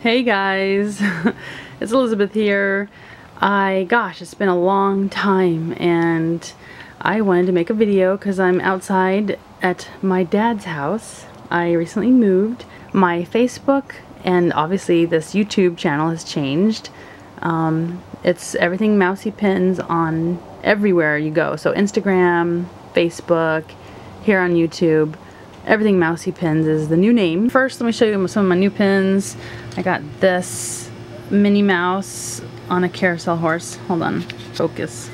Hey guys, it's Elizabeth here. Gosh, it's been a long time and I wanted to make a video because I'm outside at my dad's house. I recently moved. My Facebook and obviously this YouTube channel has changed. It's everything Mousey Pins on everywhere you go. So Instagram, Facebook, here on YouTube. Everything Mousey Pins is the new name. First, let me show you some of my new pins. I got this Minnie Mouse on a carousel horse. Hold on, focus.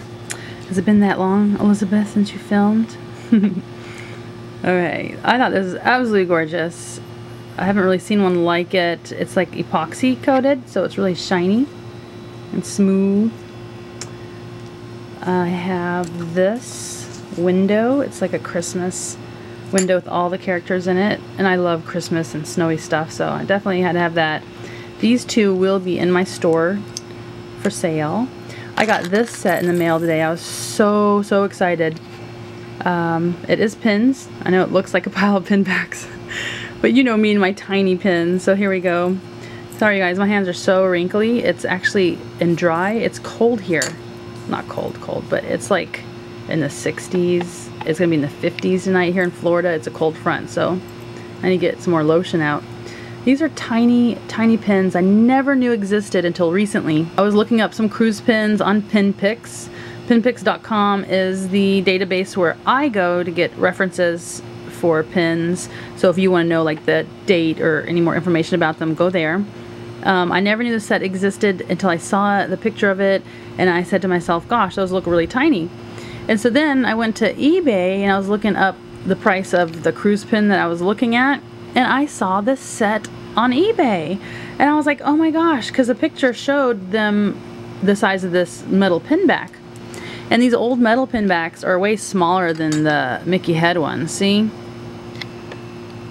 Has it been that long, Elizabeth, since you filmed? Alright, I thought this was absolutely gorgeous. I haven't really seen one like it. It's like epoxy coated, so it's really shiny and smooth. I have this window. It's like a Christmas window with all the characters in it, and I love Christmas and snowy stuff, so I definitely had to have that. These two will be in my store for sale. I got this set in the mail today. I was so excited. It is pins. I know it looks like a pile of pin packs, but you know me and my tiny pins, so here we go. Sorry guys, my hands are so wrinkly. It's actually in dry. It's cold here. Not cold, but it's like in the 60s. It's gonna be in the 50s tonight here in Florida. It's a cold front, so I need to get some more lotion out. These are tiny pins I never knew existed until recently. I was looking up some cruise pins on Pinpix. Pinpix.com is the database where I go to get references for pins. So if you want to know like the date or any more information about them, go there. I never knew the set existed until I saw the picture of it, and I said to myself, gosh, those look really tiny. And so then I went to eBay and I was looking up the price of the cruise pin that I was looking at, and I saw this set on eBay. And I was like, oh my gosh, because the picture showed them the size of this metal pin back. And these old metal pin backs are way smaller than the Mickey head ones, see?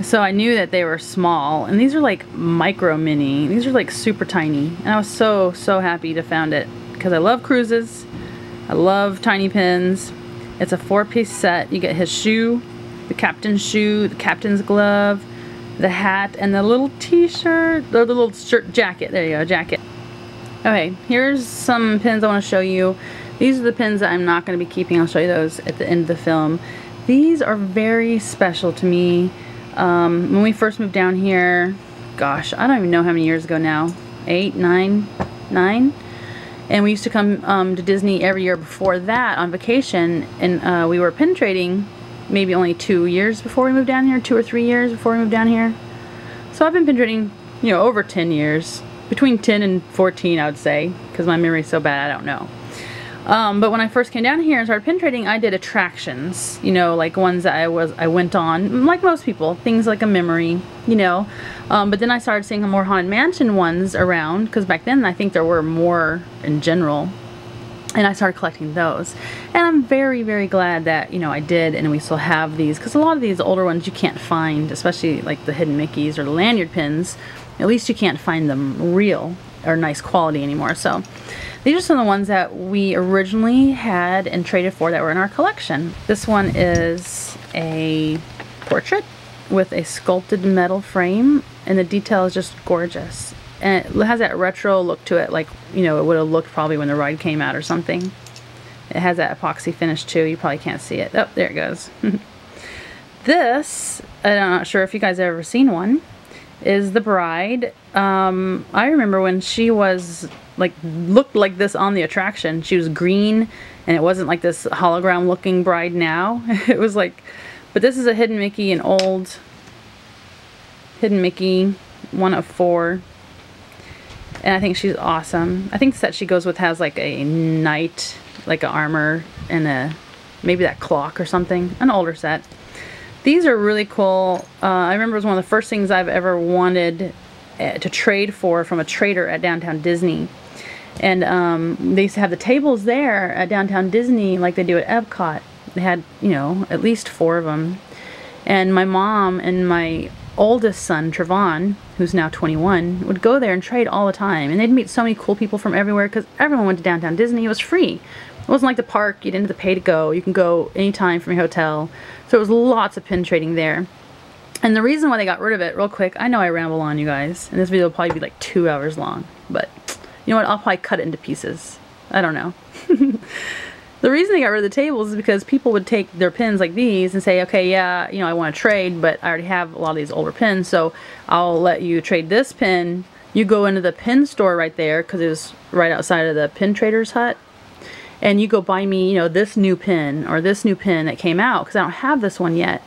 So I knew that they were small, and these are like micro mini. These are like super tiny. And I was so happy to found it because I love cruises. I love tiny pins. It's a 4-piece set. You get his shoe, the captain's shoe, the captain's glove, the hat, and the little t-shirt, or the little shirt jacket. There you go, jacket. Okay, here's some pins I want to show you. These are the pins that I'm not going to be keeping. I'll show you those at the end of the film. These are very special to me. When we first moved down here, gosh, I don't even know how many years ago now. 8, 9. And we used to come to Disney every year before that on vacation, and we were pin trading maybe only 2 years before we moved down here, 2 or 3 years before we moved down here. So I've been pin trading, you know, over 10 years, between 10 and 14 I would say, because my memory's so bad I don't know. But when I first came down here and started pin trading, I did attractions, you know, like ones that I went on, like most people, things like a memory, you know. But then I started seeing more Haunted Mansion ones around, because back then I think there were more in general, and I started collecting those. And I'm very glad that, you know, I did, and we still have these, because a lot of these older ones you can't find, especially like the hidden Mickeys or the lanyard pins. At least you can't find them real or nice quality anymore. So these are some of the ones that we originally had and traded for that were in our collection. This one is a portrait with a sculpted metal frame, and the detail is just gorgeous. And it has that retro look to it, like, you know, it would have looked probably when the ride came out or something. It has that epoxy finish too. You probably can't see it. Oh, there it goes. This, I'm not sure if you guys have ever seen one, is the bride. I remember when she was like, looked like this on the attraction. She was green, and it wasn't like this hologram looking bride now. It was like, but this is a hidden Mickey, an old hidden Mickey, one of 4. And I think she's awesome. I think the set she goes with has like a knight, like an armor, and a maybe that clock or something. An older set. These are really cool. I remember it was one of the first things I've ever wanted to trade for from a trader at Downtown Disney. And they used to have the tables there at Downtown Disney like they do at Epcot. They had, you know, at least 4 of them. And my mom and my oldest son, Trevon, who's now 21, would go there and trade all the time. And they'd meet so many cool people from everywhere because everyone went to Downtown Disney. It was free. It wasn't like the park. You didn't have to pay to go. You can go anytime from your hotel. So it was lots of pin trading there. And the reason why they got rid of it, real quick, I know I ramble on, you guys, and this video will probably be like 2 hours long, but you know what, I'll probably cut it into pieces. I don't know. The reason they got rid of the tables is because people would take their pins like these and say, okay, yeah, you know, I want to trade, but I already have a lot of these older pins, so I'll let you trade this pin. You go into the pin store right there, because it was right outside of the pin trader's hut, and you go buy me, you know, this new pin or this new pin that came out, because I don't have this one yet.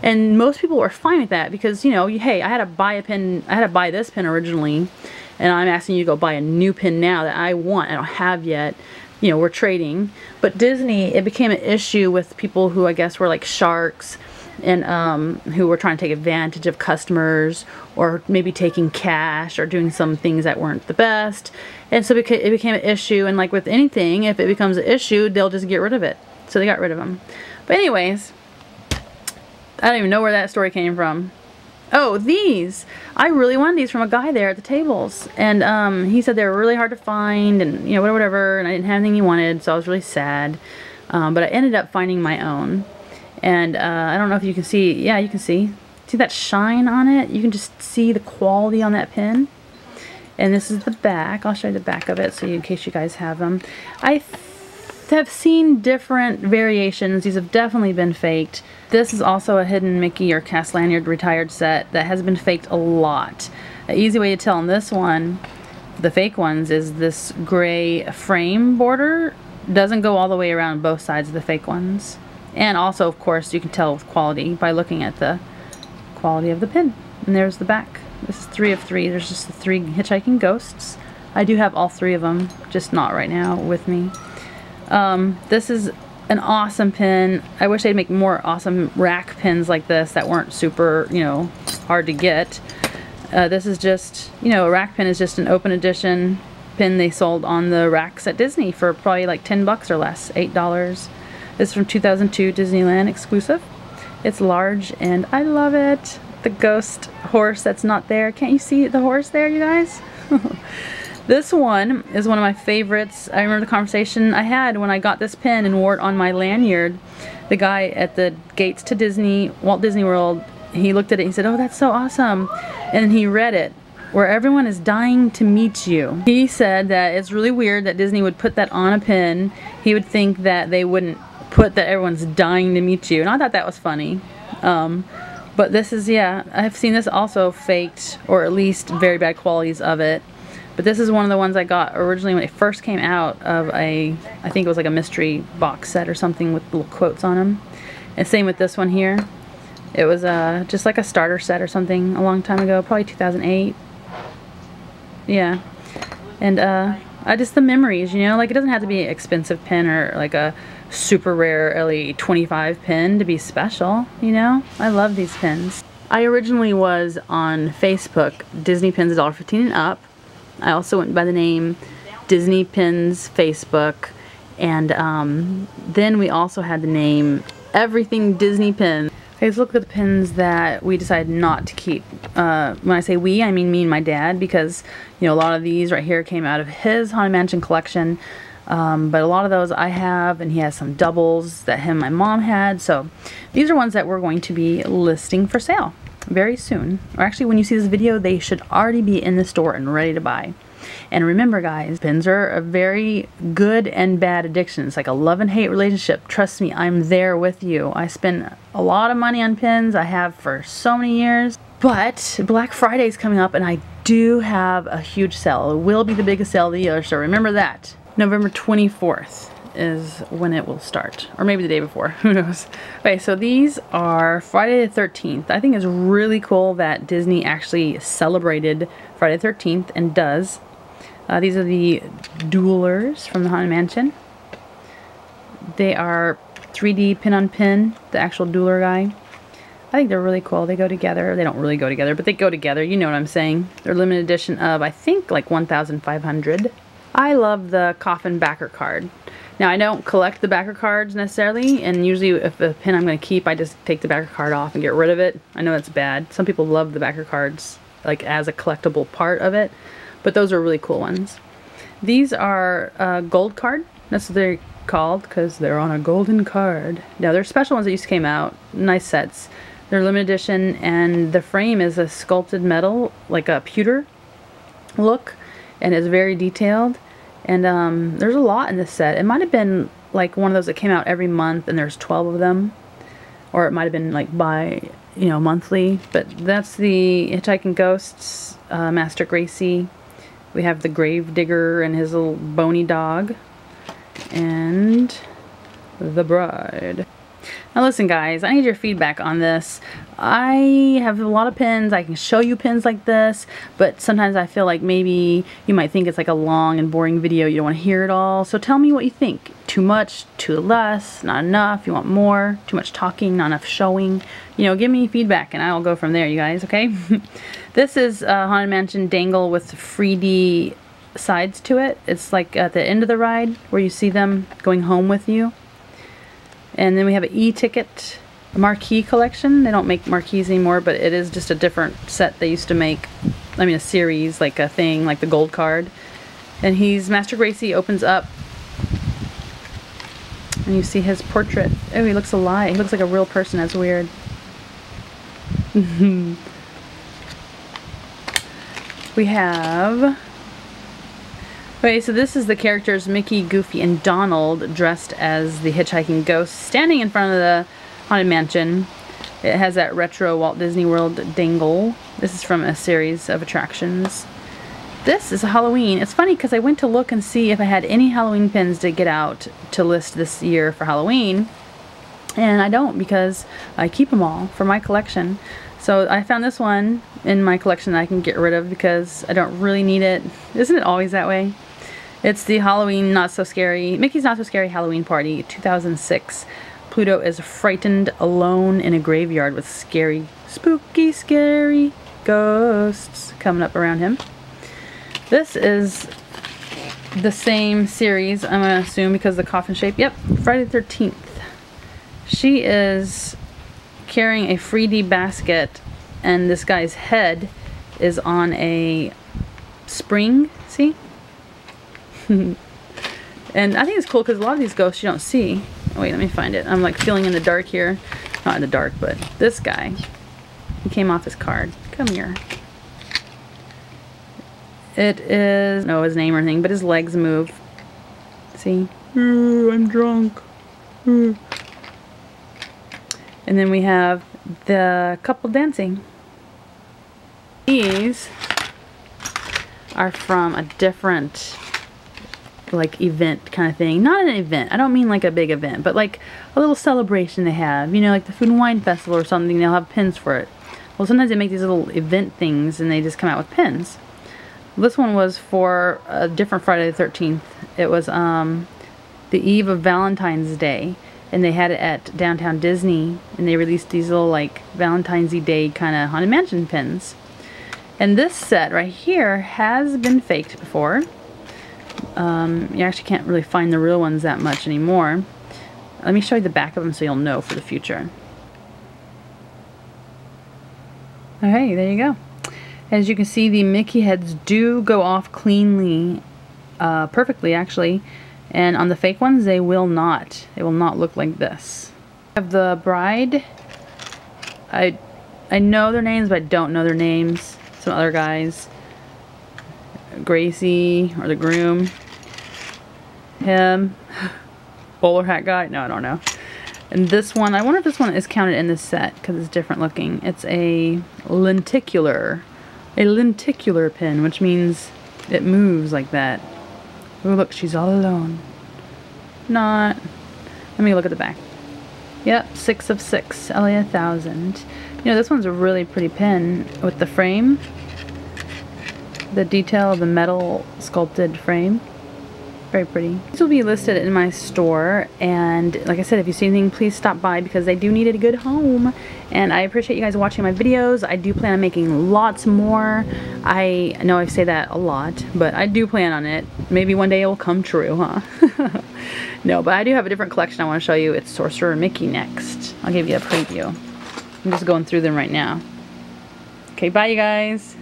And most people were fine with that because, you know, hey, I had to buy a pin, I had to buy this pin originally, and I'm asking you to go buy a new pin now that I want, I don't have yet. You know, we're trading. But Disney, it became an issue with people who I guess were like sharks, and who were trying to take advantage of customers, or maybe taking cash or doing some things that weren't the best. And so it became an issue, and like with anything, if it becomes an issue, they'll just get rid of it. So they got rid of them. But anyways, I don't even know where that story came from. Oh, these! I really wanted these from a guy there at the tables, and he said they were really hard to find, and you know, whatever, and I didn't have anything he wanted, so I was really sad. But I ended up finding my own, and I don't know if you can see. Yeah, you can see that shine on it? You can just see the quality on that pin. And this is the back. I'll show you the back of it, so in case you guys have them. I have seen different variations. These have definitely been faked. This is also a hidden Mickey or cast lanyard retired set that has been faked a lot. An easy way to tell on this one, the fake ones, is this gray frame border doesn't go all the way around both sides of the fake ones. And also, of course, you can tell with quality by looking at the quality of the pin. And there's the back. This is 3 of 3. There's just the 3 hitchhiking ghosts. I do have all 3 of them, just not right now with me. This is an awesome pin. I wish they'd make more awesome rack pins like this that weren't super, you know, hard to get. This is just, you know, a rack pin is just an open edition pin they sold on the racks at Disney for probably like 10 bucks or less, $8. This is from 2002 Disneyland exclusive. It's large and I love it. The ghost horse that's not there. Can't you see the horse there, you guys? This one is one of my favorites. I remember the conversation I had when I got this pin and wore it on my lanyard. The guy at the gates to Disney, Walt Disney World, he looked at it and he said, "Oh, that's so awesome." And he read it, "Where everyone is dying to meet you." He said that it's really weird that Disney would put that on a pin. He would think that they wouldn't put that everyone's dying to meet you. And I thought that was funny. But this is, yeah, I've seen this also faked, or at least very bad qualities of it. But this is one of the ones I got originally when it first came out of a, I think it was like a mystery box set or something with little quotes on them. And same with this one here. It was just like a starter set or something a long time ago, probably 2008. Yeah. And I just, the memories, you know, like it doesn't have to be an expensive pin or like a super rare LE25 pin to be special, you know? I love these pins. I originally was on Facebook, Disney Pins $1.15 and up. I also went by the name Disney Pins Facebook, and then we also had the name Everything Disney Pins. Okay, let's look at the pins that we decided not to keep. When I say we, I mean me and my dad, because you know, a lot of these right here came out of his Haunted Mansion collection, but a lot of those I have, and he has some doubles that him and my mom had, so these are ones that we're going to be listing for sale very soon. Or actually, when you see this video, they should already be in the store and ready to buy. And remember, guys, pins are a very good and bad addiction. It's like a love and hate relationship. Trust me, I'm there with you. I spend a lot of money on pins. I have for so many years. But Black Friday is coming up, and I do have a huge sale. It will be the biggest sale of the year, so remember that. November 24th is when it will start, or maybe the day before, who knows. Okay, so these are Friday the 13th. I think it's really cool that Disney actually celebrated Friday the 13th and does. These are the Duelers from the Haunted Mansion. They are 3D pin on pin, the actual Dueler guy. I think they're really cool. They go together. They don't really go together, but they go together. You know what I'm saying. They're limited edition of, I think, like 1,500. I love the coffin backer card. Now, I don't collect the backer cards necessarily, and usually if a pin I'm going to keep, I just take the backer card off and get rid of it. I know that's bad. Some people love the backer cards like as a collectible part of it, but those are really cool ones. These are gold card. That's what they're called because they're on a golden card. Now, there's special ones that used to came out, nice sets. They're limited edition, and the frame is a sculpted metal, like a pewter look, and it's very detailed. And there's a lot in this set. It might have been like one of those that came out every month and there's 12 of them, or it might have been like by, you know, monthly. But that's the Hitchhiking Ghosts, Master Gracie. We have the Grave Digger and his little bony dog, and the Bride. Now listen guys, I need your feedback on this. I have a lot of pins. I can show you pins like this, but sometimes I feel like maybe you might think it's like a long and boring video. You don't want to hear it all. So tell me what you think. Too much, too less, not enough, you want more, too much talking, not enough showing. You know, give me feedback and I'll go from there, you guys, okay? This is a Haunted Mansion dangle with 3D sides to it. It's like at the end of the ride where you see them going home with you. And then we have an e-ticket Marquis collection. They don't make Marquis anymore, but it is just a different set they used to make. I mean a series, like a thing, like the gold card. And he's, Master Gracie opens up and you see his portrait. Oh, he looks alive. He looks like a real person. That's weird. We have... Okay, so this is the characters Mickey, Goofy, and Donald dressed as the hitchhiking ghosts standing in front of the Haunted Mansion. It has that retro Walt Disney World dangle. This is from a series of attractions. This is Halloween. It's funny because I went to look and see if I had any Halloween pins to get out to list this year for Halloween. And I don't, because I keep them all for my collection. So I found this one in my collection that I can get rid of because I don't really need it. Isn't it always that way? It's the Halloween Not So Scary, Mickey's Not So Scary Halloween Party 2006. Pluto is frightened alone in a graveyard with scary, spooky, scary ghosts coming up around him. This is the same series, I'm going to assume, because of the coffin shape. Yep, Friday the 13th. She is carrying a 3D basket, and this guy's head is on a spring, see? And I think it's cool because a lot of these ghosts you don't see. Oh, wait, let me find it. I'm like feeling in the dark here. Not in the dark, but this guy. He came off his card. Come here. It is, no his name or anything, but his legs move. See? I'm drunk. And then we have the couple dancing. These are from a different like event kind of thing. Not an event. I don't mean like a big event, but like a little celebration they have. You know, like the Food and Wine Festival or something. They'll have pins for it. Well, sometimes they make these little event things and they just come out with pins. This one was for a different Friday the 13th. It was the eve of Valentine's Day, and they had it at Downtown Disney, and they released these little like Valentine's Day kind of Haunted Mansion pins. And this set right here has been faked before. You actually can't really find the real ones that much anymore. Let me show you the back of them so you'll know for the future. Okay, there you go. As you can see, the Mickey heads do go off cleanly, perfectly actually, and on the fake ones they will not. They will not look like this. I have the Bride. I know their names, but I don't know their names. Some other guys. Gracie, or the groom. Him. Bowler hat guy. No, I don't know. And this one, I wonder if this one is counted in this set because it's different looking. It's a lenticular pin, which means it moves like that. Oh, look, she's all alone. Not. Let me look at the back. Yep, 6 of 6, LA 1000. You know, this one's a really pretty pin with the frame. The detail of the metal sculpted frame. Very pretty. These will be listed in my store, and like I said, if you see anything, please stop by because they do need a good home. And I appreciate you guys watching my videos. I do plan on making lots more. I know I say that a lot, but I do plan on it. Maybe one day it will come true, huh? No, but I do have a different collection I want to show you. It's Sorcerer Mickey next. I'll give you a preview. I'm just going through them right now. Okay, bye you guys.